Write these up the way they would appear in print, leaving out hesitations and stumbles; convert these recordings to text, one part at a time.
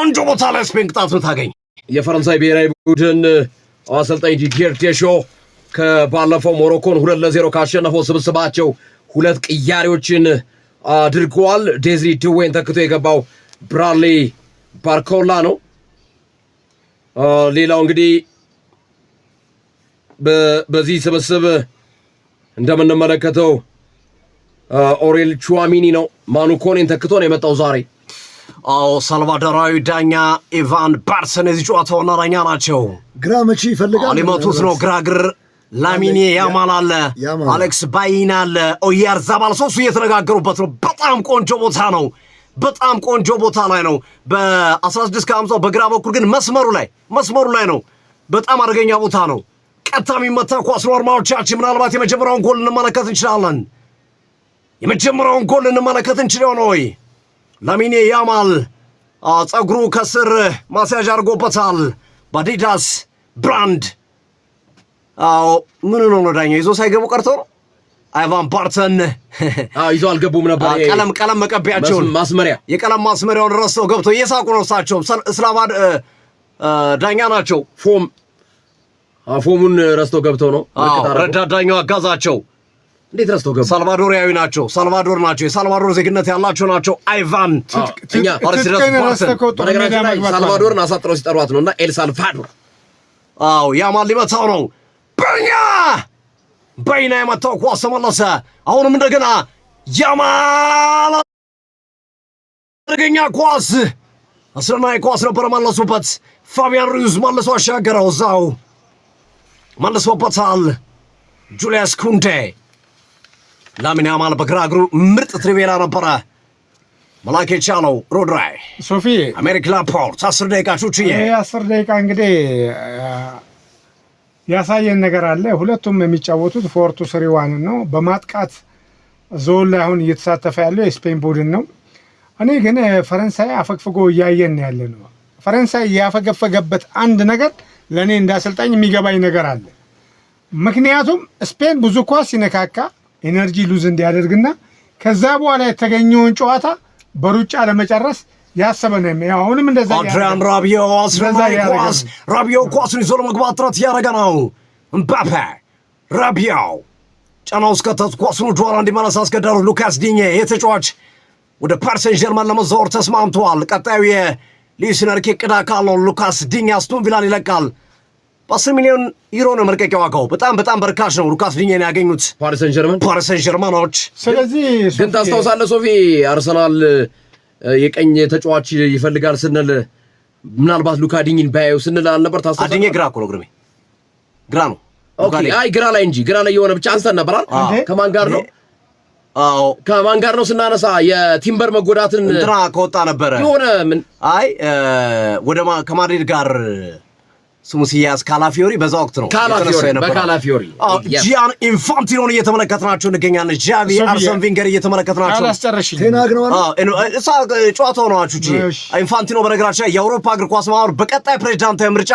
ቆንጆ ቦታ ላይ ስፔን ቅጣት ታገኝ። የፈረንሳይ ብሔራዊ ቡድን አሰልጣኝ ዲዲየር ዴሾ ከባለፈው ሞሮኮን 2-0 ካሸነፈው ስብስባቸው ሁለት ቅያሬዎችን አድርገዋል። ዴዝሪ ድዌን ተክቶ የገባው ብራድሊ ባርኮላ ነው። ሌላው እንግዲህ በዚህ ስብስብ እንደምንመለከተው ኦሬል ቹዋሚኒ ነው። ማኑ ኮኔን ተክቶ ነው የመጣው ዛሬ። ሳልቫዶራዊ ዳኛ ኢቫን ባርሰን የዚህ ጨዋታ ዋና ዳኛ ናቸው። ግራ መቺ ይፈልጋል ሊመቱት ነው። ግራግር ላሚኔ ያማል አለ፣ አሌክስ ባይና አለ፣ ኦያር ዛባል ሶስቱ እየተነጋገሩበት ነው። በጣም ቆንጆ ቦታ ነው። በጣም ቆንጆ ቦታ ላይ ነው። በ16 ከ50 በግራ በኩል ግን መስመሩ ላይ ነው። በጣም አደገኛ ቦታ ነው። ቀጥታ የሚመታ ኳስ ነው። አድማጮቻችን ምናልባት የመጀመሪያውን ጎል እንመለከት እንችላለን። የመጀመሪያውን ጎል እንመለከት እንችላለን ወይ? ላሚኔ ያማል ጸጉሩ ከስር ማስያዥ አድርጎበታል በአዲዳስ ብራንድ። ምን ነው ዳኛ ይዞ ሳይገቡ ቀርቶ ነው። አይቫን ባርተን ይዞ አልገቡም ነበር። ቀለም መቀቢያቸውን የቀለም ማስመሪያውን ረስተው ገብተው እየሳቁ ነው። እሳቸው እስላማድ ዳኛ ናቸው። ፎሙን ረስተው ገብተው ነው። ረዳት ዳኛው አጋዛቸው። እንዴት ረስተው ገቡ? ሳልቫዶሪያዊ ናቸው። የሳልቫዶር ዜግነት ያላቸው ናቸው። አይቫን ሳልቫዶርን አሳጥረው ሲጠሯት ነውና ኤል ሳልቫዶር። ያማል ሊመታው ነው። በይና የመታው ኳስ ተመለሰ። አሁንም እንደገና ያማል አደገኛ ኳስ፣ አስደናቂ ኳስ ነበር። መለሱበት። ፋቢያን ሩይዝ መልሶ አሻገረው። እዛው መልሶበታል ጁሊያስ ኩንዴ። ላሚን ያማል በግራ እግሩ ምርጥ ትሪቬላ ነበረ መላክ የቻለው። ሮድራይ ሶፊ አሜሪክ ላፖርት 10 ደቂቃ ቹችዬ 10 ደቂቃ እንግዲህ ያሳየን ነገር አለ። ሁለቱም የሚጫወቱት 4-2-3-1 ነው። በማጥቃት ዞን ላይ አሁን እየተሳተፈ ያለው የስፔን ቡድን ነው። እኔ ግን ፈረንሳይ አፈግፍጎ እያየን ያለ ነው። ፈረንሳይ ያፈገፈገበት አንድ ነገር ለእኔ እንዳሰልጣኝ የሚገባኝ ነገር አለ። ምክንያቱም ስፔን ብዙ ኳስ ሲነካካ ኤነርጂ ሉዝ እንዲያደርግና ከዛ በኋላ የተገኘውን ጨዋታ በሩጫ ለመጨረስ ያሰበ ነው። አሁንም እንደዛ አድሪያን ራቢዮ ኳሱን ይዞ ለመግባት ጥረት እያደረገ ነው። ምባፔ ራቢዮ ጫና ውስጥ ከተት ኳሱን ጆራ እንዲመለስ አስገዳሉ። ሉካስ ዲኜ የተጫዋች ወደ ፓሪስ ሰን ዠርማን ለመዛወር ተስማምተዋል። ቀጣዩ የሉዊስ ኤንሪኬ ዕቅድ አካል ነው። ሉካስ ዲኜ አስቶን ቪላን ይለቃል። በ10 ሚሊዮን ዩሮ ነው መልቀቂያ ዋጋው። በጣም በርካሽ ነው። ሉካስ ዲኜን ያገኙት ፓሪስ ሰን ዠርማኖች። ስለዚህ ግን ታስታውሳለህ ሶፊ አርሰናል የቀኝ ተጫዋች ይፈልጋል ስንል ምናልባት ሉካ ዲኝን ባያዩ ስንል አልነበር? ታስታውሳለህ? ዲኜ ግራ እኮ ነው ግርሜ፣ ግራ ነው። ኦኬ ግራ ላይ እንጂ ግራ ላይ የሆነ ብቻ አንስተን ነበር አይደል? ከማን ጋር ነው ስናነሳ የቲምበር መጎዳትን እንትና ከወጣ ነበረ የሆነ ምን ወደ ከማድሪድ ጋር ስሙ ሲያዝ ካላፊዮሪ በዛ ወቅት ነው በካላፊዮሪ ጂያን ኢንፋንቲኖን እየተመለከትናቸው እንገኛለን። ጃቪ አርሰን ቪንገር እየተመለከትናቸው ጨዋታው ነው። ኢንፋንቲኖ በነገራችን ላይ የአውሮፓ እግር ኳስ ማህበር በቀጣይ ፕሬዚዳንታዊ ምርጫ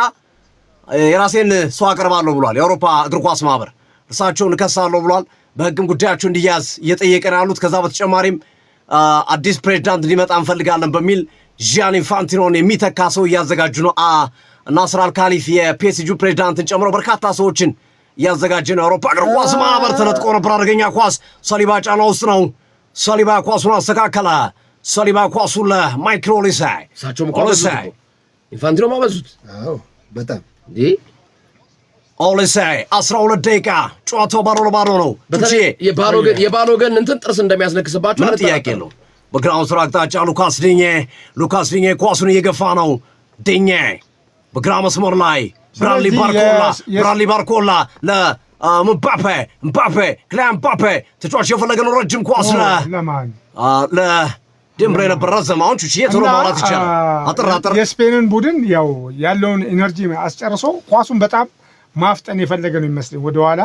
የራሴን ሰው አቀርባለሁ ብሏል። የአውሮፓ እግር ኳስ ማህበር እርሳቸውን እከሳለሁ ብሏል። በህግም ጉዳያቸው እንዲያዝ እየጠየቀ ነው ያሉት። ከዛ በተጨማሪም አዲስ ፕሬዚዳንት እንዲመጣ እንፈልጋለን በሚል ጂያን ኢንፋንቲኖን የሚተካ ሰው እያዘጋጁ ነው። ናስር አልካሊፍ የፒኤስጂ ፕሬዚዳንትን ጨምሮ በርካታ ሰዎችን እያዘጋጀ ነው። የአውሮፓ እግር ኳስ ማህበር ተነጥቆ ነበር። አደገኛ ኳስ ሰሊባ ጫና ውስጥ ነው። ሰሊባ ኳሱን አስተካከለ። ሰሊባ ኳሱን ለማይክል ኦሊሳይ ኢንፋንቲኖ ማበዙት በጣም ኦሊሳይ 12 ደቂቃ ጨዋታው ባዶ ለባዶ ነው። የባሎገን እንትን ጥርስ እንደሚያስነክስባቸው ምንም ጥያቄ የለው። በግራው ስራ አቅጣጫ ሉካስ ዲኜ ኳሱን እየገፋ ነው። ዲኜ በግራ መስመር ላይ ብራድሊ ባርኮላ ለምባፔ ምባፔ ተጫዋች የፈለገ ነው። ረጅም ኳስ ለድምbre ነበር ረዘም። አሁን ቹቺ ቶሎ ማውራት ይቻላል። አጥር የስፔንን ቡድን ያው ያለውን ኢነርጂ አስጨርሶ ኳሱን በጣም ማፍጠን የፈለገ ነው ይመስል ወደኋላ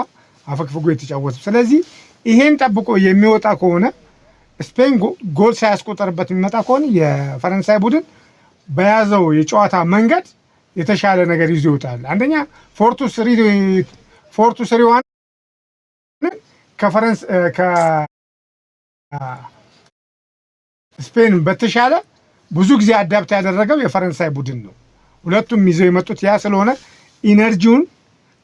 አፈግፍጎ የተጫወተው። ስለዚህ ይሄን ጠብቆ የሚወጣ ከሆነ ስፔን ጎል ሳያስቆጠርበት የሚመጣ ከሆነ የፈረንሳይ ቡድን በያዘው የጨዋታ መንገድ የተሻለ ነገር ይዞ ይወጣል። አንደኛ 4-2-3-1 ከስፔን በተሻለ ብዙ ጊዜ አዳፕት ያደረገው የፈረንሳይ ቡድን ነው። ሁለቱም ይዘው የመጡት ያ ስለሆነ ኢነርጂውን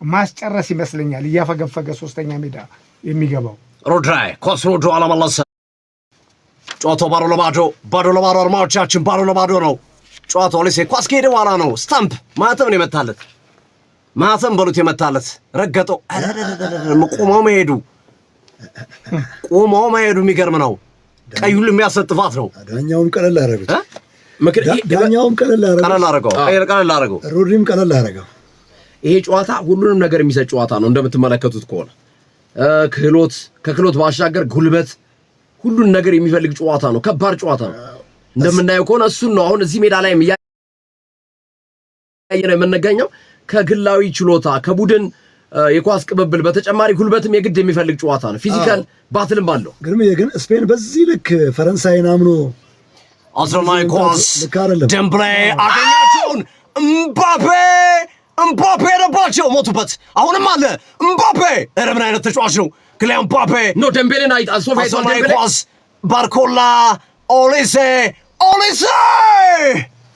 ማስጨረስ ይመስለኛል እያፈገፈገ ሶስተኛ ሜዳ የሚገባው ሮድራይ ኳስ ወደ ኋላ መለሰ። ጨዋታው ባዶ ለባዶ አርማዎቻችን ባዶ ለባዶ ነው። ጨዋታው ኦሊሴ ኳስ ከሄደ በኋላ ነው ስታምፕ ማተም ነው የመታለት። ማተም በሉት የመታለት ረገጠው። ቆመው መሄዱ የሚገርም ነው። ቀይ ሁሉ የሚያሰጥፋት ነው። ዳኛውም ቀለል አደረገው። ሮድሪም ቀለል አደረገው። ይሄ ጨዋታ ሁሉንም ነገር የሚሰጥ ጨዋታ ነው። እንደምትመለከቱት ከሆነ ከክህሎት ባሻገር ጉልበት፣ ሁሉን ነገር የሚፈልግ ጨዋታ ነው። ከባድ ጨዋታ ነው። እንደምናየው ከሆነ እሱን ነው አሁን እዚህ ሜዳ ላይ ያየነው የምንገኘው። ከግላዊ ችሎታ ከቡድን የኳስ ቅብብል በተጨማሪ ጉልበትም የግድ የሚፈልግ ጨዋታ ነው። ፊዚካል ባትልም ባለው ግን ስፔን በዚህ ልክ ፈረንሳይን አምኖ አስረናይ ኳስ ደምብሌ አገኛቸውን እምባፔ ረባቸው ሞቱበት። አሁንም አለ እምባፔ። ኧረ ምን አይነት ተጫዋች ነው ክሊያን እምባፔ ነው። ደምቤሌን አስረናይ ኳስ ባርኮላ ኦሊሴ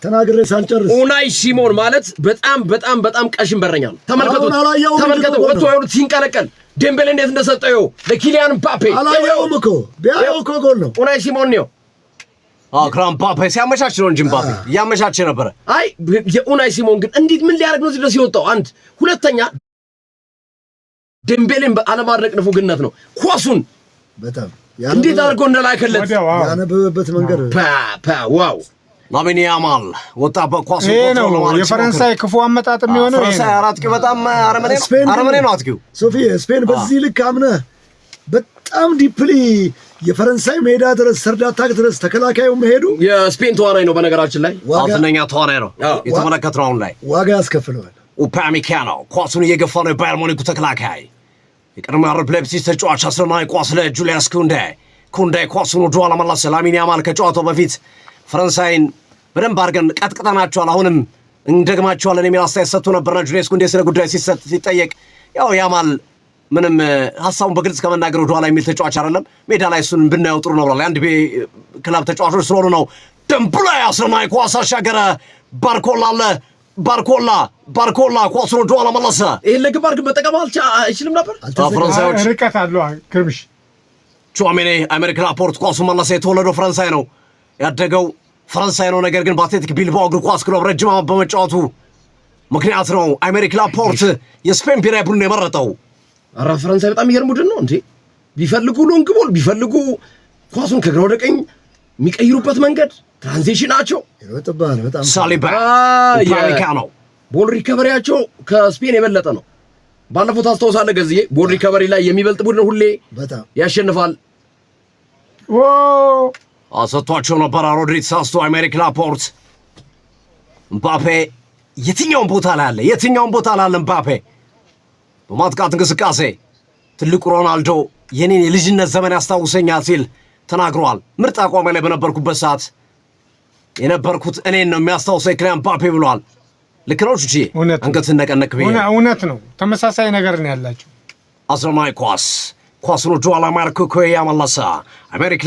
ተናግሬ ሳልጨርስ ኡናይ ሲሞን ማለት በጣም ቀሽም በረኛ ነው። ተመልከቱ ወጥቶ አይወሉት ሲንቀለቀል ደምቤሌ እንዴት እንደሰጠው ለኪሊያን እምባፔ አላየውም እኮ ቢያየው እኮ ጎል ነው። ኡናይ ሲሞን ነው ክሊያን እምባፔ ሲያመቻች ነው እንጂ እምባፔ እያመቻቸ ነበረ። አይ የኡናይ ሲሞን ግን እንዴት ምን ሊያደርግ ነው እዚህ ድረስ የወጣው? አንድ ሁለተኛ ደምቤሌን አለማድረቅ ንፉግነት ነው። ኳሱን በጣም እንዴት አድርጎ እንደላከለት ያነበበበት መንገድ ዋው። ላሚን ያማል ወጣበት ኳስ ነው የፈረንሳይ ክፉ አመጣጥ የሚሆነው። ፈረንሳይ አራት በጣም አረመኔ ነው አጥቂው ሶፊ። ስፔን በዚህ ልክ አምነህ በጣም ዲፕሊ የፈረንሳይ ሜዳ ድረስ ሰርዳታ ድረስ ተከላካዩ መሄዱ የስፔን ተዋናይ ነው። በነገራችን ላይ ዋጋኛ ተዋናይ ነው የተመለከትነው። አሁን ላይ ዋጋ ያስከፍለዋል። ኡፓሜካኖ ኳሱን እየገፋ ነው። የባየር ሙኒኩ ተከላካይ የቀድሞ አረብ ሌፕዚግ ተጫዋች አስረናይ ኳስ ለጁሊያስ ኩንዴ ኳሱን ወደ ኋላ መለሰ። ላሚን ያማል ከጨዋታው በፊት ፈረንሳይን በደንብ አድርገን ቀጥቅጠናቸዋል፣ አሁንም እንደግማቸዋለን የሚል አስተያየት ሰጥቶ ነበርና ጁሊያስ ኩንዴ ስለ ጉዳይ ሲጠየቅ ያው ያማል ምንም ሀሳቡን በግልጽ ከመናገር ወደ ኋላ የሚል ተጫዋች አይደለም፣ ሜዳ ላይ እሱን ብናየው ጥሩ ነው ብሏል። የአንድ ክለብ ተጫዋቾች ስለሆኑ ነው። ደምብሌ አስረናይ ኳስ አሻገረ። ባርኮላ ኳሱን ወደ ኋላ መለሰ። ይሄን ለግባር ግን መጠቀም አይችልም ነበር። ፈረንሳዮች ርቀት አለው። ክርምሽ ቹዋሜኒ አሜሪካ ላፖርት ኳሱን መለሰ። የተወለደው ፈረንሳይ ነው፣ ያደገው ፈረንሳይ ነው። ነገር ግን በአትሌቲክ ቢልባኦ እግር ኳስ ክለብ ረጅም ዓመት በመጫወቱ ምክንያት ነው አሜሪካ ላፖርት የስፔን ብሔራዊ ቡድን የመረጠው። ኧረ ፈረንሳይ በጣም ይገርም ቡድን ነው እንዴ! ቢፈልጉ ሎንግ ቦል፣ ቢፈልጉ ኳሱን ከግራ ወደ ቀኝ የሚቀይሩበት መንገድ ትራንዚሽናቸው ሳሊባ ነው። ቦል ሪከቨሪያቸው ከስፔን የበለጠ ነው። ባለፈው ታስታውሳለህ ገዝዬ ቦል ሪከቨሪ ላይ የሚበልጥ ቡድን ሁሌ ያሸንፋል። አሰጥቷቸው ነበር። ሮድሪ ተሳስቶ አሜሪካ ላፖርት እምባፔ የትኛውን ቦታ ላይ አለ እምባፔ በማጥቃት እንቅስቃሴ ትልቁ ሮናልዶ የኔን የልጅነት ዘመን ያስታውሰኛል ሲል ተናግሯል። ምርጥ አቋም ላይ በነበርኩበት ሰዓት የነበርኩት እኔን ነው የሚያስታውሰኝ ክሊያን እምባፔ ብሏል። ልክ ነው ቹቺ አንገትን ነቀነቅ እውነት ነው። ተመሳሳይ ነገር ነው ያላቸው። አስረናይ ኳሱን ወደ ኋላ ማርኮ ኩዌያ መለሰ። አሜሪካ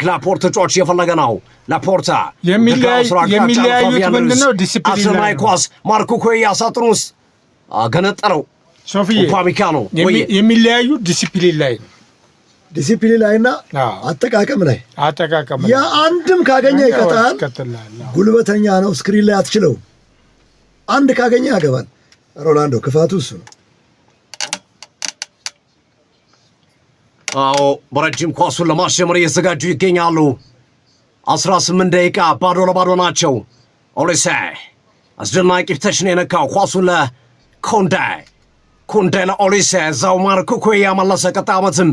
ላፖርት ተጫዋች እየፈለገ ነው። ላፖርታ የሚለያዩት ምንድነው? ዲሲፕሊን። አስረናይ ኳስ ማርኮ ኩዌያ ሳጥን ውስጥ ገነጠለው። ሶፊዬ ኡፓሜካኖ የሚለያዩ ዲሲፕሊን ላይና አጠቃቀም ላይ ያ አንድም ካገኘ ይቀጣል። ጉልበተኛ ነው፣ ስክሪን ላይ አትችለው። አንድ ካገኘ ያገባል። ሮናልዶ ክፋቱ እሱ ነው። አዎ በረጅም ኳሱን ለማሸመር እየተዘጋጁ ይገኛሉ። 18 ደቂቃ ባዶ ለባዶ ናቸው። ኦሊሴ አስደናቂ ፍተሽ ነው የነካው ኳሱን ለኮንዴ ለኦሊሴ እዛው ማርኮ ኩዌያ መለሰ። ቀጣይ ዓመትም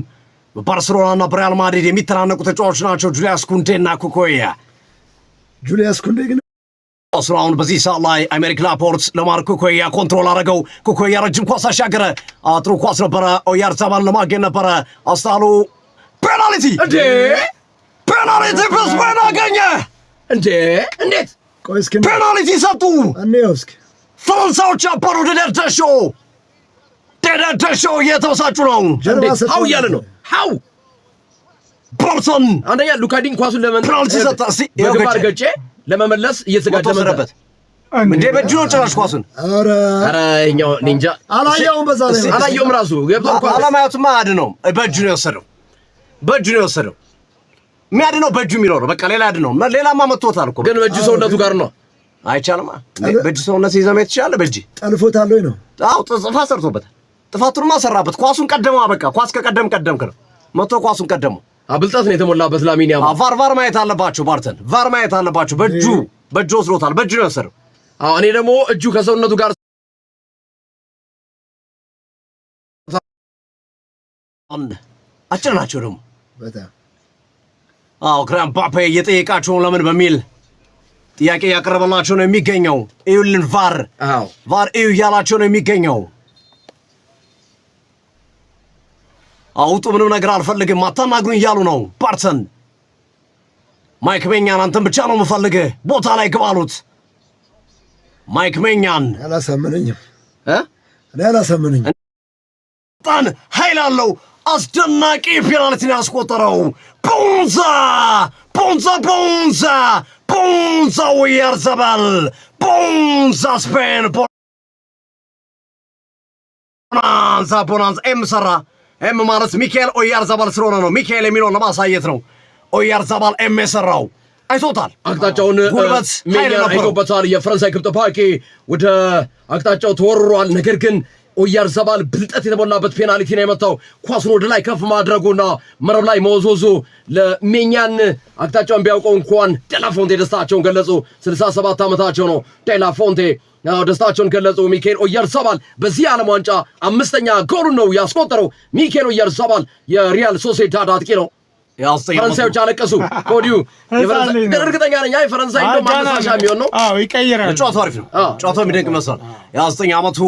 በባርሴሎናና በሪያል ማድሪድ የሚተናነቁ ተጫዋቾች ናቸው ጁሊያስ ኩንዴና ኩዌያ። ጁሊያስ ኩንዴ ግን አሁን በዚህ ሰዓት ላይ አሜሪካ ላፖርት ለማርኮ ኩዌያ ኮንትሮል አደረገው። ኩዌያ ረጅም ኳስ አሻገረ። ጥሩ ኳስ ነበረ። ኦያርዛባልን ለማገኝ ነበረ። አስታሉ ፔናልቲ በስፔን አገኘ እንዴ! እንዴት ፔናልቲ ሰጡ? ፈረንሳዮች አባሩ ደደርደሾ እየተበሳጩ ነው። ሀው እያለ ነው። ሀው ባርሰን አንደኛ ሉካዲን ኳሱን ፔናልቲ ሰጣ። በግንባር ገጨ ለመመለስ እየተዘጋጀ ነበር እንዴ በእጁ ነው ጭራሽ ኳሱን። ኧረ እኛው ኒንጃ አላየውም። በዛ ላይ አላየውም ራሱ ገብቶ ኳስ አላማያቱማ አድነው በእጁ ነው የወሰደው። በእጁ ነው የወሰደው። የሚያድነው በእጁ የሚለው ነው በቃ። ሌላ አድነው ሌላማ መጥቶታል እኮ ግን በእጁ ሰውነቱ ጋር ነው። አይቻልማ በእጁ ሰውነት ይዘህ መሄድ ትችላለህ። በእጅ ጠልፎታል ወይ ነው? አዎ ጥፋት ሰርቶበታል። ጥፋቱንማ ሰራበት። ኳሱን ቀደመው በቃ። ኳስ ከቀደምክ ነው መጥቶ ኳሱን ቀደመው። ብልጠት ነው የተሞላበት ላሚን ያማል። ቫር ማየት አለባቸው። ባርተን ቫር ማየት አለባቸው። በእጁ ወስዶታል። በእጁ ነው የወሰደው። እኔ ደግሞ እጁ ከሰውነቱ ጋር አጭር ናቸው ደግሞ በጣም ክሊያን ምባፔ እየጠየቃቸው ለምን በሚል ጥያቄ ያቀረበላቸው ነው የሚገኘው። እዩልን ቫር እዩ እያላቸው ነው የሚገኘው። አውጡ ምንም ነገር አልፈልግም አታናግሩኝ እያሉ ነው ባርተን። ማይክ ሜኛን አንተን ብቻ ነው የምፈልግህ ቦታ ላይ ግባሉት። ማይክ ሜኛን አላሳመነኝም እኔ አላሳመነኝም። በጣም ኃይል አለው። አስደናቂ ፔናልቲን ያስቆጠረው ቦንዛ ወያርዘባል ቦንዛ ስፔን ቦናንዛ ኤም ሰራ። ኤም ማለት ሚካኤል ኦያርዛባል ስለሆነ ነው። ሚካኤል የሚለውን ለማሳየት ነው። ኦያርዛባል ኤም የሰራው አይቶታል። አቅጣጫውን ሜኛ አይቶበታል። የፈረንሳይ ግብ ጠባቂ ወደ አቅጣጫው ተወርሯል። ነገር ግን ኦያርዛባል ብልጠት የተሞላበት ፔናልቲ ነው የመታው። ኳሱን ወደ ላይ ከፍ ማድረጉና መረብ ላይ መወዝወዙ ለሜኛን አቅጣጫውን ቢያውቀው እንኳን ዴላፎንቴ ደስታቸውን ገለጹ። 67 ዓመታቸው ነው ዴላፎንቴ ደስታቸውን ገለጹ። ሚካኤል ኦያርዛባል በዚህ ዓለም ዋንጫ 5ኛ ጎሉን ነው ያስቆጠረው። ሚካኤል ኦያርዛባል የሪያል ሶሴዳድ አጥቂ ነው። ፈረንሳዮች አለቀሱ ከወዲሁ። እርግጠኛ ነኝ ፈረንሳይ ማነሳሻ የሚሆን ነው። ይቀይራል። ጨዋታው አሪፍ ነው። ጨዋታው የሚደንቅ ይመስላል። የ9 ዓመቱ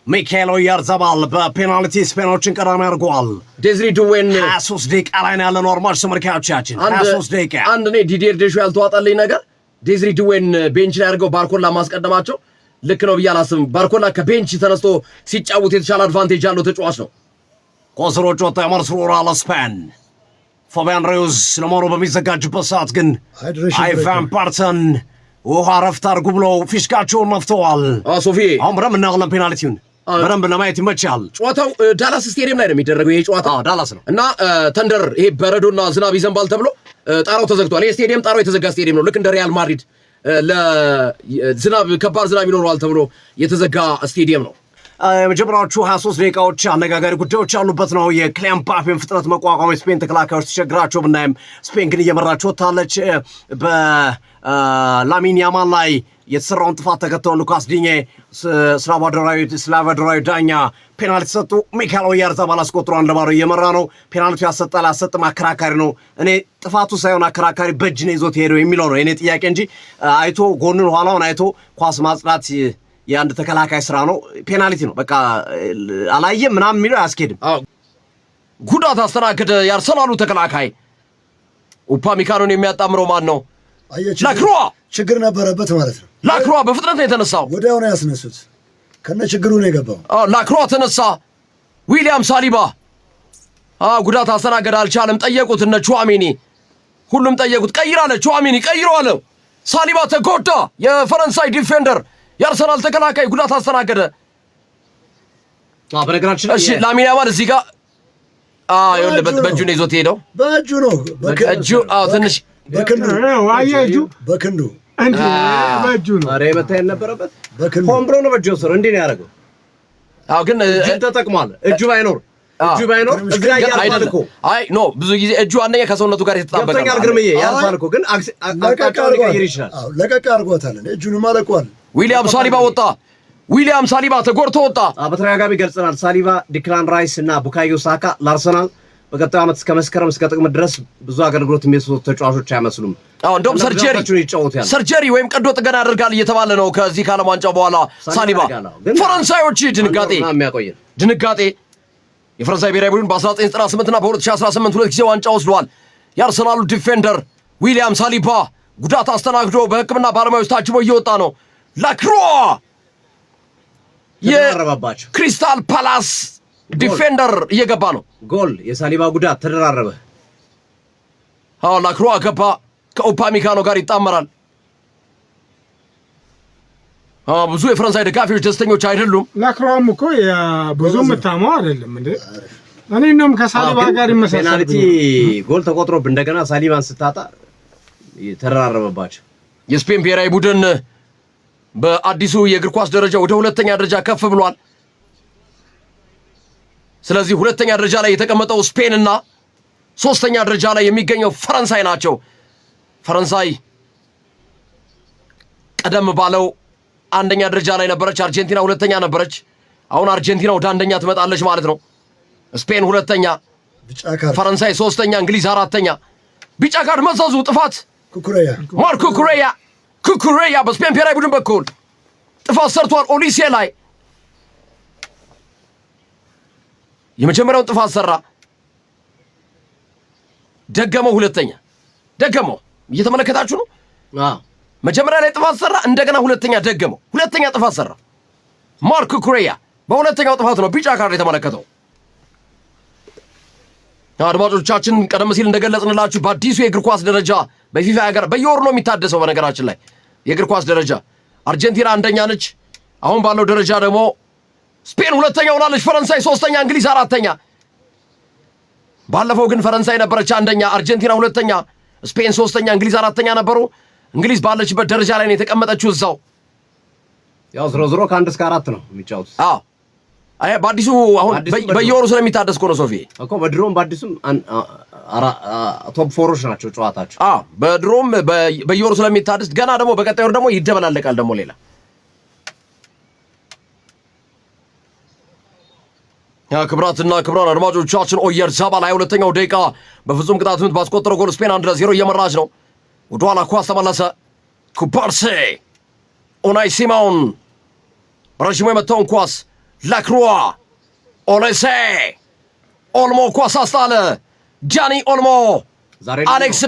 ሚካኤል ኦያርዛባል በፔናልቲ ስፔኖችን ቀዳሚ አድርገዋል። ዴዝሪ ዱዌን 23 ደቂቃ ላይ ነው ያለነው አድማጭ ተመልካቾቻችን። 23 ደቂቃ አንድ እኔ ዲዲር ዴሾ ያልተዋጣልኝ ነገር ዴዝሪ ዱዌን ቤንች ላይ አድርገው ባርኮላ ማስቀደማቸው ልክ ነው ብዬ አላስብም። ባርኮላ ከቤንች ተነስቶ ሲጫወት የተሻለ አድቫንቴጅ ያለው ተጫዋች ነው። ኮንሰሮች ወጣ የመርስሮራ ለስፔን ፋቢያን ሩይዝ ለመሆኑ በሚዘጋጅበት ሰዓት ግን አይቫን ባርተን ውሃ ረፍት አድርጉ ብለው ፊሽካቸውን ነፍተዋል። ሶፊ አሁን በደንብ እናያለን። ፔናልቲውን በደንብ ለማየት ይመቻል። ጨዋታው ዳላስ ስቴዲየም ላይ ነው የሚደረገው። ይሄ ጨዋታ ዳላስ ነው እና ተንደር ይሄ በረዶና ዝናብ ይዘንባል ተብሎ ጣራው ተዘግቷል። ይሄ ስቴዲየም ጣራው የተዘጋ ስቴዲየም ነው። ልክ እንደ ሪያል ማድሪድ ለዝናብ ከባድ ዝናብ ይኖረዋል ተብሎ የተዘጋ ስቴዲየም ነው። የመጀመሪያዎቹ 23 ደቂቃዎች አነጋጋሪ ጉዳዮች ያሉበት ነው። የክሊያን ምባፔን ፍጥነት መቋቋም የስፔን ተከላካዮች ተቸግራቸው ብናይም ስፔን ግን እየመራች ወጥታለች። በላሚን ያማል ላይ የተሰራውን ጥፋት ተከትሎ ሉካስ ዲኜ ስላቫዶራዊ ዳኛ ፔናልቲ ሰጡ። ሚካኤል ኦያርዛባል አስቆጥሮ 1-0 እየመራ ነው። ፔናልቲ ያሰጣል አያሰጥም አከራካሪ ነው። እኔ ጥፋቱ ሳይሆን አከራካሪ በእጅ ነው ይዞት ሄደው የሚለው ነው የኔ ጥያቄ እንጂ አይቶ ጎኑን ኋላውን አይቶ ኳስ ማጽዳት የአንድ ተከላካይ ስራ ነው። ፔናልቲ ነው በቃ አላየም ምናምን የሚለው አያስኬድም። ጉዳት አስተናገደ የአርሰናሉ ተከላካይ። ኡፓሚካኖን የሚያጣምረው ማን ነው? ላክሮአ ችግር ነበረበት ማለት ነው። ላክሮአ በፍጥነት ነው የተነሳው። ወዲያው ነው ያስነሱት። ከነ ችግሩ ነው የገባው። ላክሮአ ተነሳ። ዊሊያም ሳሊባ ጉዳት አስተናገደ አልቻለም። ጠየቁት እነ ቹዋሚኒ ሁሉም ጠየቁት። ቀይራለ ቹዋሚኒ ቀይሮ አለ። ሳሊባ ተጎዳ። የፈረንሳይ ዲፌንደር የአርሰናል ተከላካይ ጉዳት አስተናገደ። በነገራችን እሺ ላሚን ያማል እዚህ ጋር ይኸውልህ በእጁ ነው ይዞት ሄደው። በእጁ ነው በእጁ ትንሽ በክንዱ በእጁ ነው። ኧረ መታየት ነበረበት። ሆን ብሎ ነው በእጁ ወሰደው። እንዲህ ነው ያደረገው። ግን ተጠቅሟል። እጁ ባይኖር እግራ ያልፋል እኮ። አይ ኖ ብዙ ጊዜ እጁ አንደኛ ከሰውነቱ ጋር የተጣበቀ ነው። ገብተኛል ግርምዬ ያልፋል እኮ ግን አቅጣጫውን ሊቀይር ይችላል። ለቀቅ አድርጎታል። እጁንም አለቀዋል። ዊሊያም ሳሊባ ወጣ። ዊሊያም ሳሊባ ተጎድቶ ወጣ። በተደጋጋሚ ገልጸናል። ሳሊባ፣ ዲክላን ራይስ እና ቡካዮ ሳካ ለአርሰናል በቀጣዩ ዓመት እስከ መስከረም እስከ ጥቅምት ድረስ ብዙ አገልግሎት የሚሰጡ ተጫዋቾች አይመስሉም። እንደውም ሰርጀሪ ወይም ቀዶ ጥገና ያደርጋል እየተባለ ነው ከዚህ ከዓለም ዋንጫ በኋላ ሳሊባ። ፈረንሳዮች ድንጋጤ የፈረንሳይ ብሔራዊ ቡድን በ1998 እና በ2018 ሁለት ጊዜ ዋንጫ ወስዷል። የአርሰናሉ ዲፌንደር ዊሊያም ሳሊባ ጉዳት አስተናግዶ በሕክምና ባለሙያዎች ታጅቦ እየወጣ ነው። ላክሮአ የክሪስታል ፓላስ ዲፌንደር እየገባ ነው። ጎል የሳሊባ ጉዳት ተደራረበ። ላክሮዋ ገባ ከኡፓሚካኖ ጋር ይጣመራል። ብዙ የፈረንሳይ ደጋፊዎች ደስተኞች አይደሉም። ላክሮዋም እኮ ብዙ የምታማው አይደለም እንዴ እኔንም ከሳሊባ ጋር ይመሳሰል ፔናልቲ ጎል ተቆጥሮብ እንደገና ሳሊባን ስታጣ ተራራረበባቸው። የስፔን ብሔራዊ ቡድን በአዲሱ የእግር ኳስ ደረጃ ወደ ሁለተኛ ደረጃ ከፍ ብሏል። ስለዚህ ሁለተኛ ደረጃ ላይ የተቀመጠው ስፔንና ሶስተኛ ደረጃ ላይ የሚገኘው ፈረንሳይ ናቸው። ፈረንሳይ ቀደም ባለው አንደኛ ደረጃ ላይ ነበረች፣ አርጀንቲና ሁለተኛ ነበረች። አሁን አርጀንቲና ወደ አንደኛ ትመጣለች ማለት ነው። ስፔን ሁለተኛ፣ ፈረንሳይ ሶስተኛ፣ እንግሊዝ አራተኛ። ቢጫ ካርድ መዘዙ። ጥፋት ማርኮ ኩኩሬያ በስፔን ብሔራዊ ቡድን በኩል ጥፋት ሰርቷል። ኦሊሴ ላይ የመጀመሪያውን ጥፋት ሰራ። ደገመው። ሁለተኛ ደገመው። እየተመለከታችሁ ነው። መጀመሪያ ላይ ጥፋት ሰራ፣ እንደገና ሁለተኛ ደገመው። ሁለተኛ ጥፋት ሰራ ማርኮ ኩኩሬያ። በሁለተኛው ጥፋት ነው ቢጫ ካርድ የተመለከተው። አድማጮቻችን ቀደም ሲል እንደገለጽንላችሁ በአዲሱ የእግር ኳስ ደረጃ በፊፋ ሀገር በየወሩ ነው የሚታደሰው። በነገራችን ላይ የእግር ኳስ ደረጃ አርጀንቲና አንደኛ ነች። አሁን ባለው ደረጃ ደግሞ ስፔን ሁለተኛ ሆናለች፣ ፈረንሳይ ሶስተኛ፣ እንግሊዝ አራተኛ። ባለፈው ግን ፈረንሳይ ነበረች አንደኛ፣ አርጀንቲና ሁለተኛ፣ ስፔን ሶስተኛ፣ እንግሊዝ አራተኛ ነበሩ። እንግሊዝ ባለችበት ደረጃ ላይ ነው የተቀመጠችው እዛው። ያው ዝሮ ከ1 እስከ 4 ነው የሚጫወቱት። አይ በአዲሱ አሁን በየወሩ ስለሚታደስ እኮ ነው ሶፊ እኮ በድሮም በአዲሱም ቶፕ ፎሮች ናቸው ጨዋታቸው። በድሮም በየወሩ ስለሚታደስ ገና ደግሞ በቀጣይ ወር ደግሞ ይደበላለቃል ደግሞ ሌላ። ክብራትና ክብራን አድማጮቻችን ኦያርዛባል 22ኛው ደቂቃ በፍጹም ቅጣት ምት ባስቆጠረው ጎል ስፔን 1-0 እየመራች ነው። ወደ ኋላ ኳስ ተመለሰ። ኩባርሴ ኡናይ ሲሞን ረዥሙ የመታውን ኳስ ላክሮዋ ኦሌሴ ኦልሞ ኳስ አስጣለ። ጃኒ ኦልሞ አሌክስ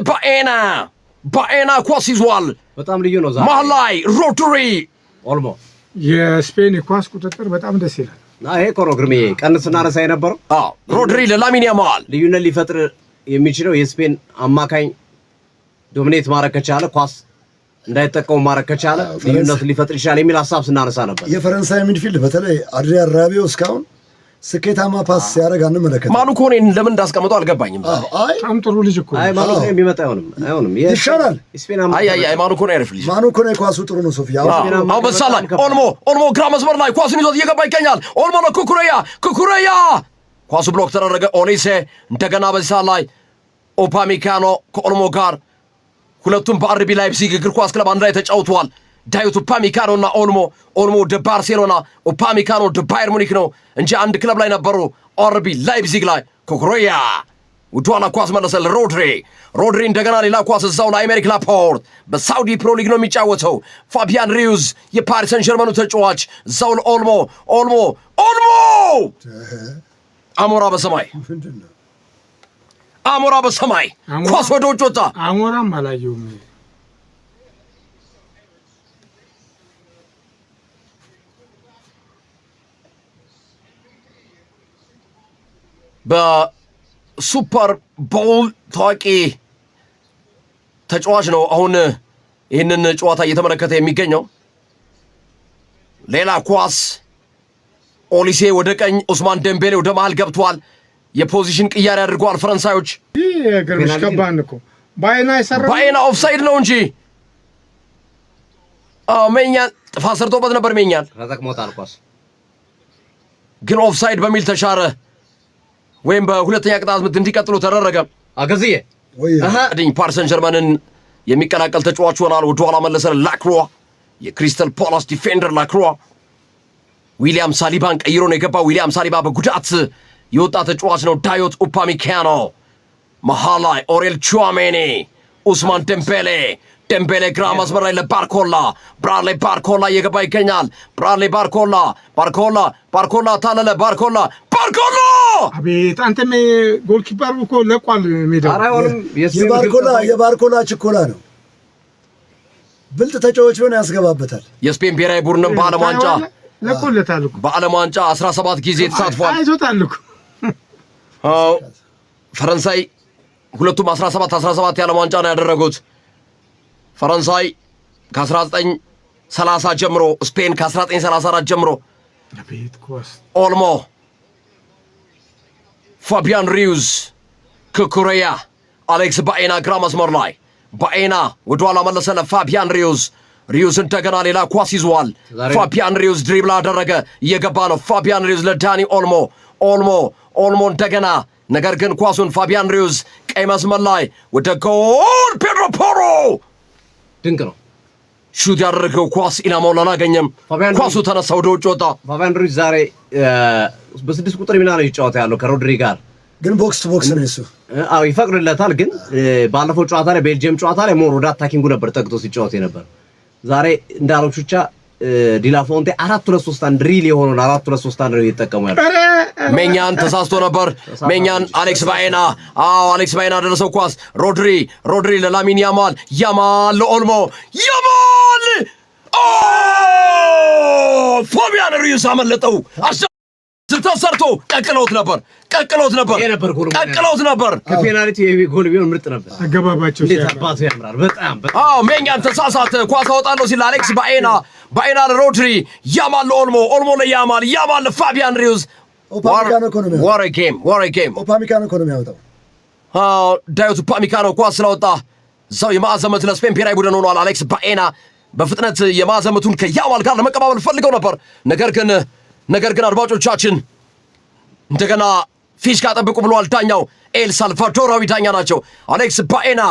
ባኤና ኳስ ይዟል። በጣም ልዩ ነው። መሀል ላይ ሮድሪ ኦልሞ የስፔን ኳስ ቁጥጥር በጣም ደስ ይላል። ይሄ እኮ ነው ግርሜ ቀንስ እናነሳ የነበረው። ሮድሪ ለላሚን ያማል ልዩነት ሊፈጥር የሚችለው የስፔን አማካኝ ዶሚኔት ማድረግ ከቻለ ኳስ እንዳይጠቀሙ ማድረግ ከቻለ ልዩነት ሊፈጥር ይችላል የሚል ሀሳብ ስናነሳ ነበር። የፈረንሳይ ሚድፊልድ በተለይ አድሪያን ራቢዮ እስካሁን ስኬታማ ፓስ ሲያደርግ አንመለከትም። ማኑኮኔን ለምን እንዳስቀመጠው አልገባኝም። በጣም ጥሩ ልጅ እኮ ማኑኮኔ የሚመጣ አይሆንም ይሻላል። ማኑኮኔ አይረፍ ልጅ ማኑኮኔ ኳሱ ጥሩ ነው። ሶፊያ አሁን በሳ ላይ ኦልሞ ግራ መስመር ላይ ኳሱን ይዞት እየገባ ይገኛል። ኦልሞ ለኩኩሬያ ኳሱ ብሎክ ተደረገ። ኦሊሴ እንደገና በሳ ላይ ኡፓሚካኖ ከኦልሞ ጋር ሁለቱም በአርቢ ላይፕዚግ እግር ኳስ ክለብ አንድ ላይ ተጫውተዋል። ዳዊት ኡፓሚካኖ እና ኦልሞ ወደ ባርሴሎና፣ ኡፓሚካኖ ወደ ባየር ሙኒክ ነው እንጂ አንድ ክለብ ላይ ነበሩ። አርቢ ላይፕዚግ ላይ ኩኩሬያ ወደ ኋላ ኳስ መለሰ ለሮድሪ እንደገና ሌላ ኳስ እዛው ለአይሜሪክ ላፖርት በሳውዲ ፕሮ ሊግ ነው የሚጫወተው። ፋቢያን ሪዩዝ የፓሪስ ሰን ጀርመኑ ተጫዋች እዛው ለኦልሞ አሞራ በሰማይ ኳስ ወደ ውጭ ወጣ። አሞራም አላየውም። በሱፐር ቦል ታዋቂ ተጫዋች ነው አሁን ይህንን ጨዋታ እየተመለከተ የሚገኘው። ሌላ ኳስ ኦሊሴ ወደ ቀኝ፣ ኡስማን ደምቤሌ ወደ መሃል ገብቷል። የፖዚሽን ቅያሬ አድርገዋል ፈረንሳዮች። ግርምሽ ከባን እኮ ባይና ኦፍሳይድ ነው እንጂ ሜኛን ጥፋት ሰርቶበት ነበር። ሜኛን ተጠቅሞታል ኳስ ግን ኦፍሳይድ በሚል ተሻረ፣ ወይም በሁለተኛ ቅጣት ምት እንዲቀጥሉ ተደረገ። አገዝዬ ፓሪስ ሰን ጀርመንን የሚቀላቀል ተጫዋች ሆናል። ወደ ኋላ መለሰ። ላክሮዋ የክሪስታል ፓላስ ዲፌንደር ላክሮዋ ዊሊያም ሳሊባን ቀይሮ ነው የገባው። ዊሊያም ሳሊባ በጉዳት የወጣ ተጫዋች ነው። ዳዮት ኡፓሚካኖ መሃል ላይ ኦሬል ቹዋሜኒ፣ ኡስማን ደምቤሌ ግራ መስመር ላይ ለባርኮላ ብራድሌ ባርኮላ እየገባ ይገኛል። ብራድሌ ባርኮላ ታለለ ባርኮላ አቤት አንተም ጎልኪፐር እኮ ለቋል ሜዳ። የባርኮላ ችኮላ ነው። ብልጥ ተጫዋች ሆነ ያስገባበታል። የስፔን ብሔራዊ ቡድንም በዓለም ዋንጫ ለቆለታል እኮ በዓለም ዋንጫ 17 ጊዜ ተሳትፏል። አይዞታል እኮ ፈረንሳይ ሁለቱም 17 የዓለም ዋንጫ ነው ያደረጉት። ፈረንሳይ ከ1930 ጀምሮ፣ ስፔን ከ1934 ጀምሮ። ኦልሞ፣ ፋቢያን ሪዩዝ፣ ኩኩሬያ፣ አሌክስ ባኤና ግራ መስመር ላይ ባኤና ወደኋላ መለሰ ለፋቢያን ሪዩዝ። ሪዩዝ እንደገና ሌላ ኳስ ይዟል። ፋቢያን ሪዩዝ ድሪብል አደረገ፣ እየገባ ነው። ፋቢያን ሪዩዝ ለዳኒ ኦልሞ፣ ኦልሞ እንደገና፣ ነገር ግን ኳሱን ፋቢያን ሪዩዝ ቀይ መስመር ላይ ወደ ጎል። ፔድሮ ፖሮ ድንቅ ነው። ሹት ያደረገው ኳስ ኢላማውን አላገኘም። ኳሱ ተነሳ፣ ወደ ውጭ ወጣ። ፋቢያን ሪዩዝ ዛሬ በ6 ቁጥር ሚና ነው ይጫወታ ያለው ከሮድሪ ጋር፣ ግን ቦክስ ቱ ቦክስ ነው እሱ። አዎ ይፈቅድለታል። ግን ባለፈው ጨዋታ ላይ ቤልጂየም ጨዋታ ላይ ሞር ወደ አታኪንጉ ነበር ጠግቶ ሲጫወት የነበር። ዛሬ እንዳሉት ብቻ ዲላፎንቴ 4-2-3-1 ሪል የሆነውን 4-2-3-1 ነው እየተጠቀሙ ያለው። ሜኛን ተሳስቶ ነበር። ሜኛን አሌክስ ባኤና፣ አሌክስ ባኤና ደረሰው ኳስ ሮድሪ ለላሚን ያማል ለኦልሞ ፋቢያን ሪዩዝ አመለጠው። ተሰርቶ ቀቅለውት ነበር። ከፔናልቲ ጎል ቢሆን ምርጥ ነበር። አገባባቸው አባቱ ያምራል በጣም። ሜኛን ተሳሳተ። ኳስ አወጣለሁ ሲል አሌክስ ባኤና ለሮድሪ፣ ያማል ለኦልሞ ለያማል ለፋቢያን ሪዩዝ። ኦፓሚካኖ እኮ ነው የሚያወጣው። ዳዮት ኡፓሚካኖ ኳስ ስለወጣ እዛው የማዕዘን ምት ለስፔን ብሔራዊ ቡድን ሆኗል። አሌክስ ባኤና በፍጥነት የማዕዘን ምቱን ከያማል ጋር ለመቀባበል ፈልገው ነበር። ነገር ግን አድማጮቻችን እንደገና ፊሽካ ጠብቁ ብለዋል ዳኛው። ኤል ሳልቫዶራዊ ዳኛ ናቸው። አሌክስ ባኤና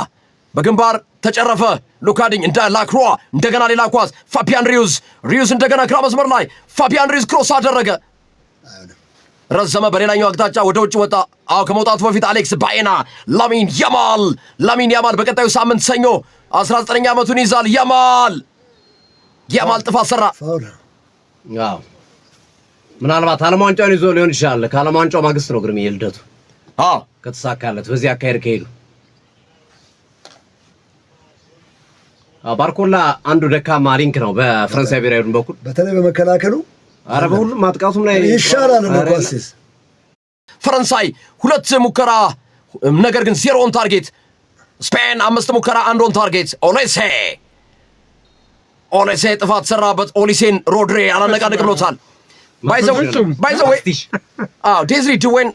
በግንባር ተጨረፈ። ሉካዲኝ እንደ ላክሮዋ እንደገና ሌላ ኳስ ፋቢያን ሪዩዝ እንደገና ግራ መስመር ላይ ፋቢያን ሪዩዝ ክሮስ አደረገ፣ ረዘመ፣ በሌላኛው አቅጣጫ ወደ ውጭ ወጣ። ከመውጣቱ በፊት አሌክስ ባኤና ላሚን ያማል በቀጣዩ ሳምንት ሰኞ 19 ዓመቱን ይዛል። ያማል ጥፋት ሰራ። ምናልባት ዓለም ዋንጫውን ይዞ ሊሆን ይችላል። ከዓለም ዋንጫው ማግስት ነው ግርምዬ ልደቱ። ከተሳካለት በዚህ አካሄድ ከሄዱ ባርኮላ አንዱ ደካማ ሊንክ ነው በፈረንሳይ ብሔራዊ ቡድን በኩል በተለይ በመከላከሉ። ኧረ በሁሉም ማጥቃቱም ላይ ይሻላል ነው ኳስስ። ፈረንሳይ 2 ሙከራ ነገር ግን 0 ኦን ታርጌት። ስፔን 5 ሙከራ 1 ኦን ታርጌት። ኦሌሴ ጥፋት ሰራበት። ኦሊሴን ሮድሪ አላነቃነቅ ብሎታል። ባይዘው ዴዝሪ ድዌን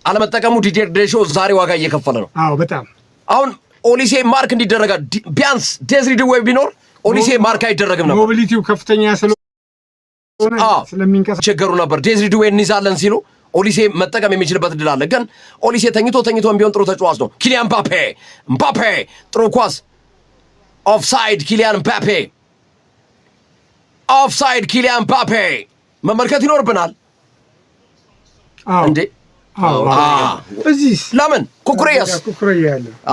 አለመጠቀሙ ዲዲር ዴሾ ዛሬ ዋጋ እየከፈለ ነው። በጣም አሁን ኦሊሴ ማርክ እንዲደረጋ ቢያንስ ዴዝሪ ድዌ ቢኖር ኦሊሴ ማርክ አይደረግም ነበር። ሞቢሊቲው ከፍተኛ ስለሚንቀሳቀሱ ነበር። ዴዝሪ ድዌ እንይዛለን ሲሉ ኦሊሴ መጠቀም የሚችልበት እድል አለ። ግን ኦሊሴ ተኝቶ ቢሆን ጥሩ ተጫዋች ነው። ኪሊያን ምባፔ ጥሩ ኳስ። ኦፍሳይድ ኪሊያን ምባፔ መመልከት ይኖርብናል እንዴ። እዚህ ለምን ኩኩሬያ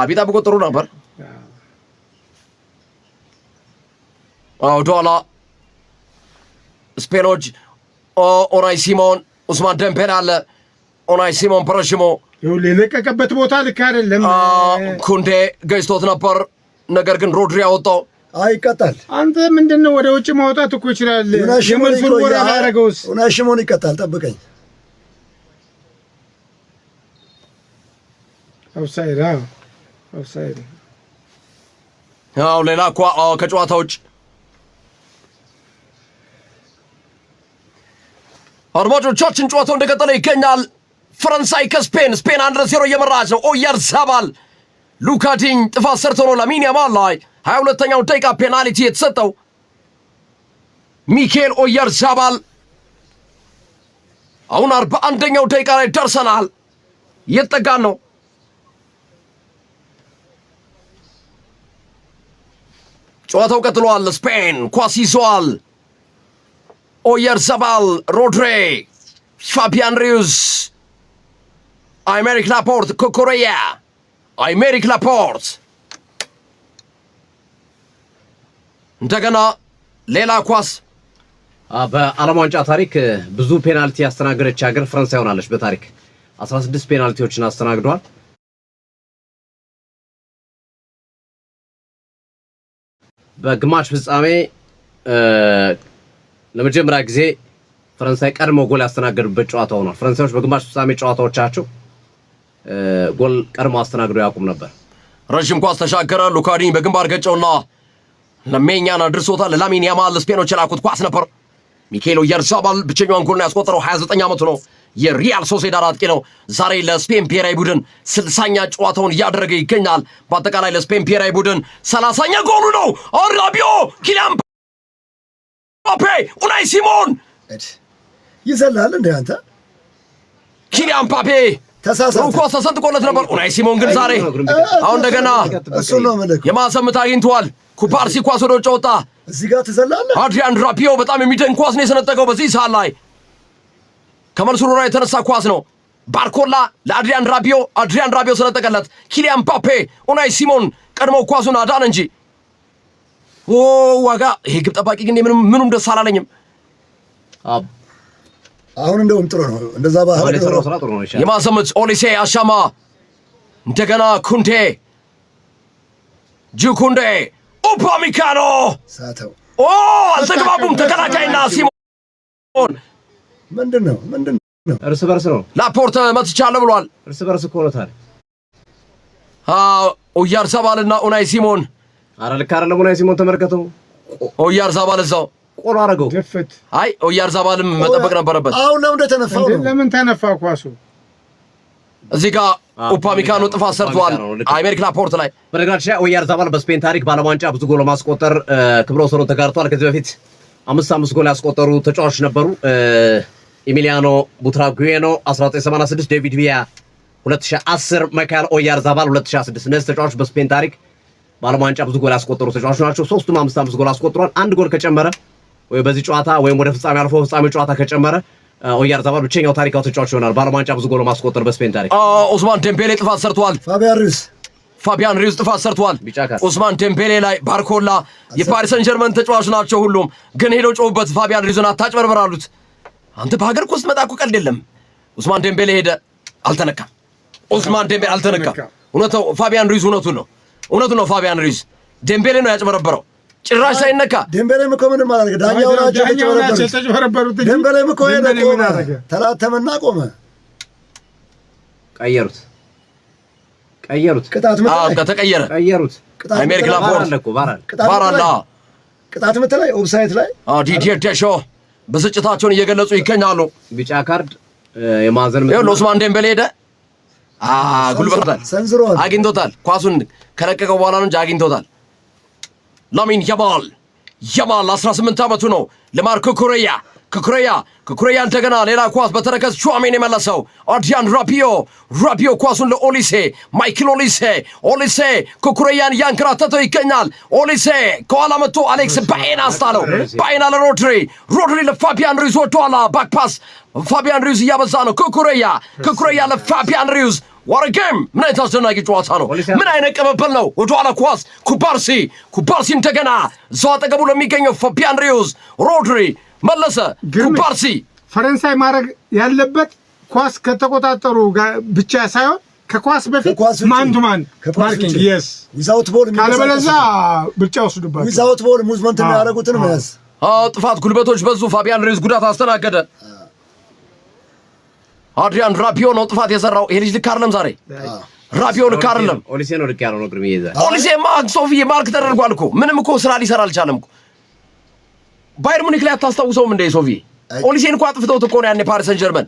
ቢጠብቁ ጥሩ ነበር። ዶላ ስፔኖች ኦናይ ሲሞን ኡስማን ደምቤላ አለ። ኦናይ ሲሞን በረሽሞ የለቀቀበት ቦታ ልክ አይደለም። ኩንዴ ገጭቶት ነበር፣ ነገር ግን ሮድሪ አወጣው። ይቀጣል። አንተ ምንድነው ወደ ውጭ ማውጣት እኮ ይችላል። የመልሱን ወራ ያደረገውስ ኡናይ ሲሞን ይቀጣል። ጠብቀኝ። ኦፍሳይድ ሌላ ከጨዋታ ውጭ አድማጮቻችን ጨዋታው እንደቀጠለ ይገኛል። ፈረንሳይ ከስፔን 1-0 እየመራች ነው። ኦያርዛባል ሉካዲኝ ጥፋት ሰርቶ ነው ላሚን ያማል ላይ 22ኛው ደቂቃ ፔናልቲ የተሰጠው። ሚኬል ኦያርዛባል አሁን 41ኛው ደቂቃ ላይ ደርሰናል። እየተጠጋን ነው። ጨዋታው ቀጥሏል። ስፔን ኳስ ይዟል። ኦያርዛባል፣ ሮድሪ፣ ፋቢያን ሪዩዝ፣ አይሜሪክ ላፖርት፣ ኩኩሬያ፣ አይሜሪክ ላፖርት እንደገና ሌላ ኳስ። በዓለም ዋንጫ ታሪክ ብዙ ፔናልቲ ያስተናገደች ሀገር ፈረንሳይ ሆናለች። በታሪክ 16 ፔናልቲዎችን አስተናግዷል። በግማሽ ፍጻሜ ለመጀመሪያ ጊዜ ፈረንሳይ ቀድሞ ጎል ያስተናገዱበት ጨዋታ ሆኗል። ፈረንሳዮች በግማሽ ፍጻሜ ጨዋታዎቻቸው ጎል ቀድሞ አስተናግዶ ያቁም ነበር። ረጅም ኳስ ተሻገረ። ሉካዲኝ በግንባር ገጨውና ለሜኛን አድርሶታል። ለላሚን ያማል ስፔኖች የላኩት ኳስ ነበር። ሚኬል ኦያርዛባል ብቸኛውን ጎል ያስቆጠረው 29 ዓመቱ ነው። የሪያል ሶሴዳድ አጥቂ ነው። ዛሬ ለስፔን ብሔራዊ ቡድን 60ኛ ጨዋታውን እያደረገ ይገኛል። በአጠቃላይ ለስፔን ብሔራዊ ቡድን 30ኛ ጎሉ ነው። ራቢዮ፣ ኪሊያን ምባፔ፣ ኡናይ ሲሞን ይዘላል እንደ አንተ ኪሊያን ምባፔ ተሳሳተ። ኳስ ተሰንጥቆለት ነበር። ኡናይ ሲሞን ግን ዛሬ አሁን እንደገና የማሰምት አግኝቷል። ኩባርሲ ኳስ ወደ ውጭ ወጣ። እዚህ ጋር ትዘላለህ። አድሪያን ራቢዮ በጣም የሚደንቅ ኳስ ነው የሰነጠቀው በዚህ ሰዓት ላይ ከመልሱ ሮራ የተነሳ ኳስ ነው። ባርኮላ ለአድሪያን ራቢዮ ሰነጠቀለት። ኪሊያን ምባፔ፣ ኡናይ ሲሞን ቀድሞ ኳሱን አዳን እንጂ ዋጋ ይሄ ግብ ጠባቂ ግን ምኑም ደስ አላለኝም። አሁን እንደውም ጥሩ ነው እንደዛ ባህል የማሰምት ኦሊሴ አሻማ እንደገና ኩንዴ ጁኩንዴ ኡፓሚካኖ ሳተው አልተግባቡም። ተከላካይና ሲሞን ምንድነው እርስ በርስ ነው። ላፖርተ መትቻለሁ ብሏል። እርስ በርስ እኮ ነው ታዲያ። ኦያርዛባልና ኡናይ ሲሞን አረ ልክ አይደለም። ኡናይ ሲሞን ተመልከተው። ኦያርዛባል እዛው ቆሎ አረገው። አይ ኦያርዛባልም መጠበቅ ነበረበት። አሁን ለምን ተነፋ ኳሱ? እዚህ ጋር ኡፓሚካኖ ጥፋት ሰርቷል። አሜሪካ ላፖርት ላይ በነገራችን ላይ ኦያርዛባል በስፔን ታሪክ በዓለም ዋንጫ ብዙ ጎል ማስቆጠር ክብረ ወሰኑን ተጋርቷል። ከዚህ በፊት 5 ጎል ያስቆጠሩ ተጫዋቾች ነበሩ። ኢሚሊያኖ ቡትራጉዌኖ 1986፣ ዴቪድ ቪያ 2010፣ ማይካኤል ኦያርዛባል 2006። እነዚህ ተጫዋቾች በስፔን ታሪክ በዓለም ዋንጫ ብዙ ጎል ያስቆጠሩ ተጫዋቾች ናቸው። ሶስቱም 5 ጎል አስቆጥሯል። አንድ ጎል ከጨመረ ወይ በዚህ ጨዋታ ወይም ወደ ፍጻሜ አልፎ ፍጻሜ ጨዋታ ከጨመረ ኦያርዛባል ብቸኛው ታሪካዊ ተጫዋች ይሆናል በዓለም ዋንጫ ብዙ ጎል ማስቆጠር በስፔን ታሪክ። ኡስማን ዴምቤሌ ጥፋት ሰርቷል። ፋቢያን ሪዩስ ጥፋት ሰርቷል። ኡስማን ዴምቤሌ ላይ ባርኮላ የፓሪስ ሰን ጀርመን ተጫዋች ናቸው ሁሉም፣ ግን ሄደው ጮሁበት። ፋቢያን ሪዩስን አታጭበርበር አሉት። አንተ በሀገር ውስጥ መጣ እኮ ቀልድ የለም። ኡስማን ዴምቤሌ ሄደ፣ አልተነካም። ኡስማን ዴምቤሌ አልተነካም። እውነታው ፋቢያን ሪዩስ እውነቱን ነው። ፋቢያን ሪዩስ ዴምቤሌ ነው ያጭበረበረው ጭራሽ ሳይነካ። ዴምቤሌም እኮ ምንም አላደረገ። ዳኛው ናቸው የተጨበረበሩት። ዴምቤሌም እኮ ሄደ ቆመ፣ ተላተመና ቆመ። ቀየሩት። ቅጣት ተቀየረ። ቀየሩት። አሜሪካ ላፖርት ባራላ ቅጣት ምት ላይ ኦፍሳይድ ላይ ዲዲር ዴሾ ብስጭታቸውን እየገለጹ ይገኛሉ። ቢጫ ካርድ የማዘን ኦስማን ዴምቤሌ ሄደ። ጉልበታል ሰንዝሯል፣ አግኝቶታል። ኳሱን ከለቀቀው በኋላ ነው እንጂ አግኝቶታል። ላሚን ያማል 18 ዓመቱ ነው። ለማርኮ ኩኩሬያ እንደገና ሌላ ኳስ በተረከዝ ቹዋሜኒ የመለሰው። አድሪያን ራቢዮ ኳሱን ለኦሊሴ ማይክል ኦሊሴ ኩኩሬያን እያንከራተተው ይገኛል። ኦሊሴ ከኋላ መጥቶ አሌክስ ባኤና አስጣለው። ባኤና ለሮድሪ ለፋቢያን ሪዩስ ወደኋላ ባክፓስ ፋቢያን ሪዩስ እያበዛ ነው። ኩኩሬያ ለፋቢያን ሪዩስ ዋረገም ምን አይነት አስደናቂ ጨዋታ ነው! ምን አይነት ቅብብል ነው! ወደኋላ ኳስ ኩባርሲ እንደገና እዛው አጠገቡ ለሚገኘው ፋቢያን ሪዩስ ሮድሪ መለሰ። ኩባርሲ ፈረንሳይ ማድረግ ያለበት ኳስ ከተቆጣጠሩ ብቻ ሳይሆን ከኳስ በፊት ማን ቱ ማን ማርኪንግ ዊዛውት ቦል ካለበለዚያ ብቻ ወስዱባቸው። ዊዛውት ቦል ሙቭመንት የሚያደርጉትን መያዝ። ጥፋት ጉልበቶች በዙ። ፋቢያን ሪዩስ ጉዳት አስተናገደ። አድሪያን ራቢዮ ነው ጥፋት የሰራው። ይሄ ልጅ ልክ አይደለም ዛሬ። ራቢዮ ልክ አይደለም። ኦሊሴ ነው ልክ ያለው ነው። ግርምዬ ዛሬ ኦሊሴ ሶፊዬ ማርክ ተደርጓል እኮ ምንም እኮ ስራ ሊሰራ አልቻለም እኮ። ባየር ሙኒክ ላይ አታስታውሰውም እንደ ሶፊዬ? ኦሊሴን እኮ አጥፍተውት እኮ ነው ያኔ ፓሪስ ሰን ጀርመን።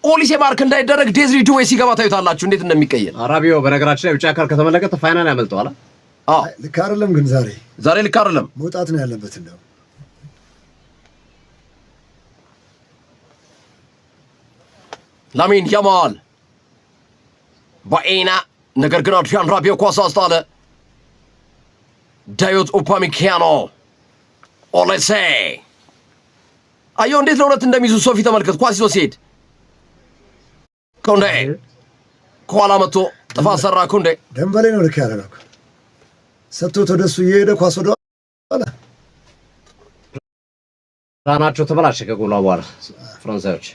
ኦሊሴ ማርክ እንዳይደረግ ዴዝሪ ዱዌ ሲገባ ታዩታላችሁ እንዴት እንደሚቀየር። ራቢዮ በነገራችን ላይ ብቻ ካር ከተመለከተ ፋይናል ያመልጠዋል። ልክ አይደለም ግን ዛሬ ልክ አይደለም። መውጣት ነው ያለበት እንደው ላሚን ያማል ባኤና ነገር ግን አድሪያን ራቢዮ ኳስ አስጣለ። ዳዮት ኡፓሚካኖ ኦሊሴ አየው እንዴት ለሁለት እንደሚይዙ ሶፊ ተመልከት። ኳስ ይዞ ሲሄድ ኮንዴ ከኋላ መጥቶ ጥፋት ሰራ። ኮንዴ ደምበሌ ነው ልክ ያደረገው። ሰጥቶት ወደሱ እየሄደ ኳስ ወደ ኋላ ራናቸው ተበላሸ ከጎሏ በኋላ ፍራንሳዮች።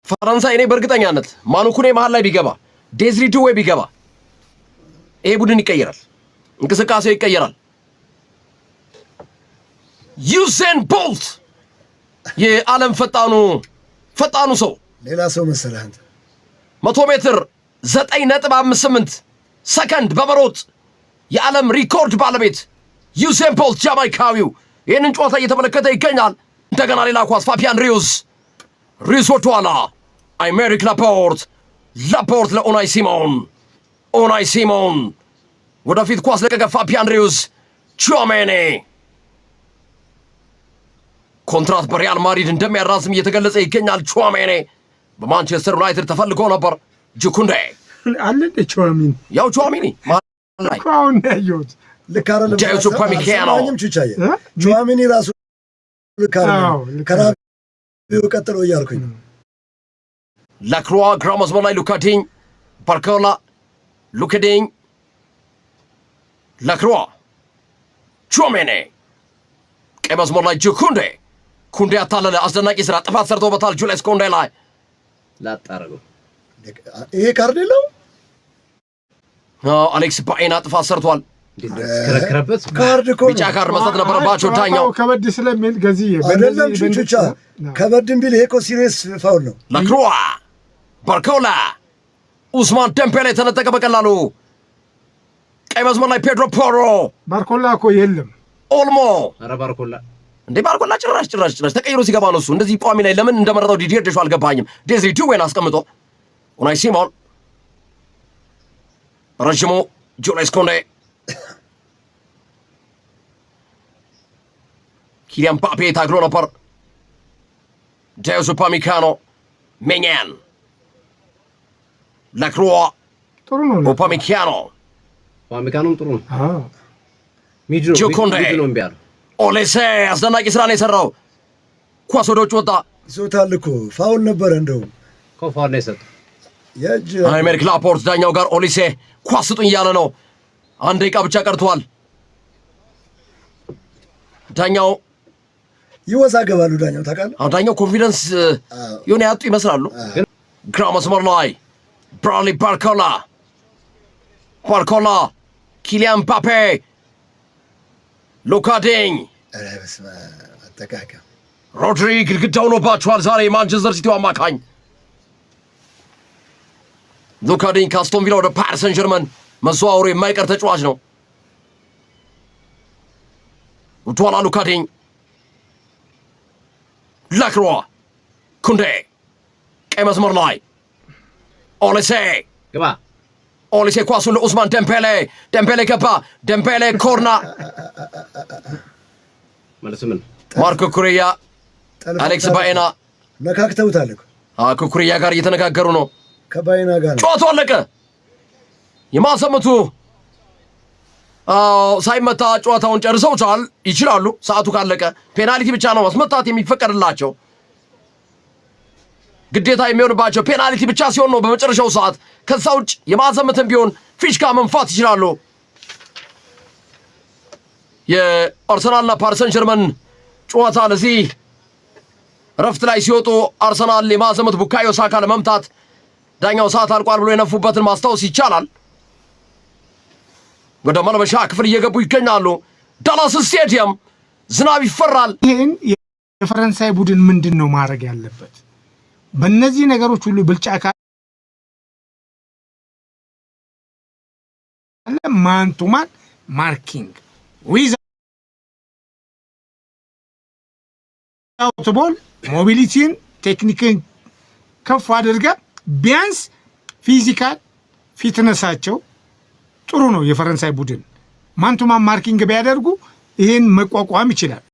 ፈረንሳይ እኔ በእርግጠኛነት ማኑኩኔ መሃል ላይ ቢገባ ዴዝሪ ዱዌ ቢገባ ይሄ ቡድን ይቀየራል። እንቅስቃሴው ይቀየራል። ዩሴን ቦልት የዓለም ፈጣኑ ሰው ሌላ ሰው መሰለህ አንተ 100 ሜትር 9.58 ሰከንድ በመሮጥ የዓለም ሪኮርድ ባለቤት ዩሴን ቦልት ጃማይካዊው ይህንን ጨዋታ እየተመለከተ ይገኛል። እንደገና ሌላ ኳስ ፋቢያን ሪዩስ ወደኋላ አሜሪክ ላፖርት ለኡናይ ሲሞን ወደፊት ኳስ ለቀቀ። ፋቢያን ሪዩስ ቹዋሜኒ ኮንትራት በሪያል ማድሪድ እንደሚያራዝም እየተገለጸ ይገኛል። ቹዋሜኒ በማንቸስተር ዩናይትድ ተፈልጎ ነበር። ጁኩንዴ አለ ቹዋሜኒ ያው ቹዋሜኒ ማለት አሁን ያዩት ጃዩሱ ፓሚካኖ ቹዋሜኒ ራሱ ከራቢው ቀጥሎ እያልኩኝ ላክሮዋ ግራ መስመር ላይ ሉካዲኝ ባርኮላ ሉካዲኝ ላክሮዋ ቹዋሜኒ ቀይ መስመር ላይ ኩንዴ አታለለ። አስደናቂ ስራ ጥፋት ሰርቶበታል። ጁልስ ኩንዴ ላይ ላጣረገው ይሄ ካርድ የለው አሌክስ ባኤና ጥፋት ሰርቷል። ከረከረበት ካርድ እኮ ቢጫ ካርድ መስጠት ነበረባቸው ዳኛው። ከበድ ስለሚል ገዚህ አይደለም ቹቻ ከበድም ቢል ይሄ እኮ ሲሪየስ ፋውል ነው። ላክሮዋ ባርኮላ ኡስማን ደምቤሌ ተነጠቀ በቀላሉ። ቀይ መስመር ላይ ፔድሮ ፖሮ ባርኮላ እኮ የለም ኦልሞ ኧረ ባርኮላ ጭራሽ ተቀይሮ ሲገባ ነው እሱ። እንደዚህ ቋሚ ላይ ለምን እንደመረጠው ዲዲር ዴሾ አልገባኝም። ዴዝሪ ዱዌን አስቀምጦ ኡናይ ሲሞን ረዥሙ ጁልስ ኩንዴ ኪሊያን ምባፔ ታግሎ ነበር። ጃዩሱ ፓሚካኖ ሜኛን ላክሮዋ ጥሩ ነው። ኡፓሚካኖም ጥሩ ነው። ጁኩንዴ ኦሌሴ አስደናቂ ስራ ነው የሰራው። ኳስ ወደ ውጭ ወጣ። ይዞታል እኮ ፋውል ነበረ። እንደውም ፋውል ነው የሰጠው አሜሪክ ላፖርት ዳኛው ጋር ኦሌሴ ኳስ ስጡኝ እያለ ነው። 1 ደቂቃ ብቻ ቀርቷል። ዳኛው ይወዛገባሉ። ዳኛው ታውቃለህ። ዳኛው ኮንፊደንስ የሆነ ያጡ ይመስላሉ። ግራ መስመር ላይ ብራድሊ ባርኮላ ኪሊያን ምባፔ ሉካዲኝ አጠቃቀም ሮድሪ ግድግዳው ሆኖባቸዋል ዛሬ የማንቸስተር ሲቲው አማካኝ። ሉካዲኝ ከአስቶን ቪላ ወደ ፓሪስ ሰን ጀርመን መዘዋወሩ የማይቀር ተጫዋች ነው። ወደኋላ ሉካዲኝ ላክሮዋ ኩንዴ ቀይ መስመር ላይ ኦሌሴ ኳሱን ለኡስማን ደምቤሌ ገባ። ደምቤሌ ኮርና ማርኮ ኩሬያ አሌክስ ባኤና ነካክተውታል። ከኩሬያ ጋር እየተነጋገሩ ነው። ከባኤና ጋር ጨዋታው አለቀ። የማሰመቱ ሳይመታ ጨዋታውን ጨርሰውታል። ይችላሉ። ሰዓቱ ካለቀ ፔናልቲ ብቻ ነው ማስመታት የሚፈቀድላቸው። ግዴታ የሚሆንባቸው ፔናልቲ ብቻ ሲሆን ነው በመጨረሻው ሰዓት። ከዛ ውጭ የማዘመተን ቢሆን ፊሽካ መንፋት ይችላሉ። የአርሰናልና ፓሪስ ሰን ጀርመን ጨዋታ ለዚህ ረፍት ላይ ሲወጡ አርሰናል የማዘመት ቡካዮ ሳካ ለመምታት ዳኛው ሰዓት አልቋል ብሎ የነፉበትን ማስታወስ ይቻላል። ወደ መልበሻ ክፍል እየገቡ ይገኛሉ። ዳላስ ስቴዲየም ዝናብ ይፈራል። ይህን የፈረንሳይ ቡድን ምንድን ነው ማድረግ ያለበት? በእነዚህ ነገሮች ሁሉ ብልጫ ካለ ማን ቱ ማን ማርኪንግ ዊዛውት ቦል ሞቢሊቲን ቴክኒክን ከፍ አድርገ ቢያንስ ፊዚካል ፊትነሳቸው ጥሩ ነው። የፈረንሳይ ቡድን ማን ቱ ማን ማርኪንግ ቢያደርጉ ይሄን መቋቋም ይችላል።